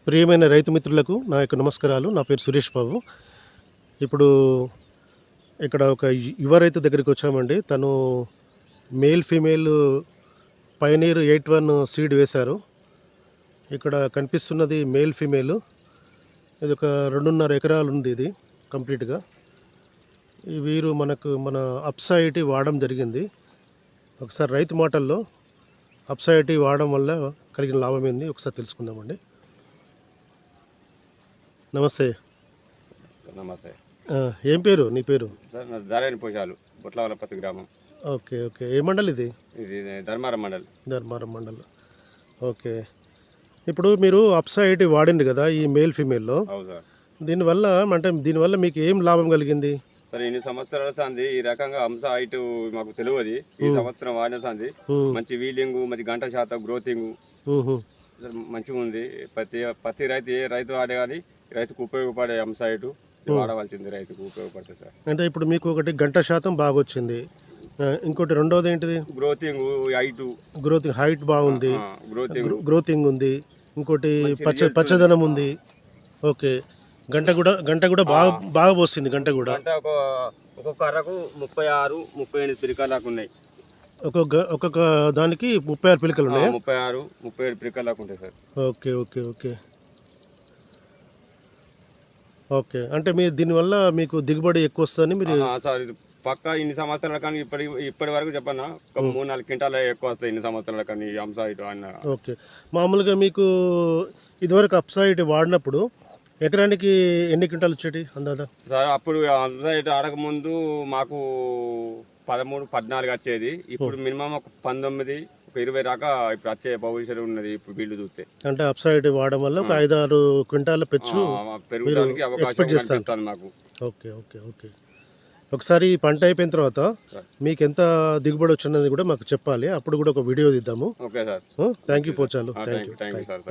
ప్రియమైన రైతు మిత్రులకు నా యొక్క నమస్కారాలు. నా పేరు సురేష్ బాబు. ఇప్పుడు ఇక్కడ ఒక యువ రైతు దగ్గరికి వచ్చామండి. తను మేల్, ఫీమేల్ పయనీర్ 81 సీడ్ వేశారు. ఇక్కడ కనిపిస్తున్నది మేల్, ఫీమేల్. ఇది ఒక 2.5 ఎకరాలు ఉంది ఇది కంప్లీట్‌గా. వీరు మన అప్సా80 వాడడం జరిగింది. ఒకసారి రైతు మాటల్లో అప్సా80 వాడడం వల్ల కలిగిన లాభం ఏంది ఒకసారి తెలుసుకుందామండి. నమస్తే. నమస్తే ఏం పేరు నీ పేరు? సార్, నా దారాయణ పోషాలు బొట్లవలపతి గ్రామం. ఓకే. ఓకే. ఏ మండల్ ఇది? ఇది ధర్మారం మండల్. ధర్మారం మండల్. ఓకే. ఇప్పుడు మీరు అప్సా80 వాడిండ్రు కదా ఈ మేల్, ఫీమేల్‌లో. అవును సార్. దీనివల్ల మీకు ఏం లాభం కలిగింది? సరే, ఇన్ని సంవత్సరాల సంది ఈ రకంగా అప్సా80 మాకు తెలియదు. ఈ సంవత్సరం వాడిన సంది మంచి వీలింగ్, మంచి గంట శాతం గ్రోతింగ్ మంచిగా ఉంది. ప్రతి రైతు ఏ రైతు వాడే కానీ రైతుకు ఉపయోగపడే అప్సా80 వాడవలసింది, రైతుకు ఉపయోగపడుతుంది సార్. అంటే ఇప్పుడు మీకు ఒకటి గంట శాతం బాగా వచ్చింది, ఇంకోటి రెండోది ఏంటిది? గ్రోతింగ్ హైట్ బాగుంది, గ్రోతింగ్ ఉంది, ఇంకోటి పచ్చదనం ఉంది. ఓకే. గంట కూడా బాగా పోస్తుంది. గంట కూడా ఒక్కొక్క అరకు 36-38 పిరికలు దాకా ఉన్నాయి. ఒక్కొక్క దానికి 36 పిలకలు ఉన్నాయి. 36-37 పిరికలు దాకా ఉంటాయి sir. Okay. Okay. Okay. Okay. అంటే మీరు దీనివల్ల మీకు దిగుబడి ఎక్కువ వస్తుందని మీరు సార్ పక్కా ఇన్ని సంవత్సరాల కానీ ఇప్పటి వరకు చెప్పన్నా 3-4 క్వింటాలు ఎక్కువ వస్తాయి ఇన్ని సంవత్సరాల కానీ అప్సా80 అన్న. ఓకే. మామూలుగా మీకు ఇదివరకు అప్సా80 వాడినప్పుడు ఎకరానికి ఎన్ని క్వింటాలు వచ్చేటి అందాదా? సార్ అప్పుడు అప్సా80 ఆడకముందు మాకు 13-14 వచ్చేది. ఇప్పుడు మినిమం ఒక 19-20 దాకా ఇప్పుడు వచ్చే భవిష్యత్తు ఉన్నది. ఇప్పుడు వీళ్ళు చూస్తే అంటే అప్సా80 వాడడం వల్ల ఒక 5-6 క్వింటాల పెరుగుదలకి అవకాశం కనిపిస్తుంది మాకు. ఓకే. ఓకే. ఓకే. ఒకసారి పంట అయిపోయిన తర్వాత మీకు ఎంత దిగుబడి వచ్చినది కూడా మాకు చెప్పాలి. అప్పుడు కూడా ఒక వీడియో తీద్దాము. Okay sir. థ్యాంక్ యూ పోచాలు. Thank you sir.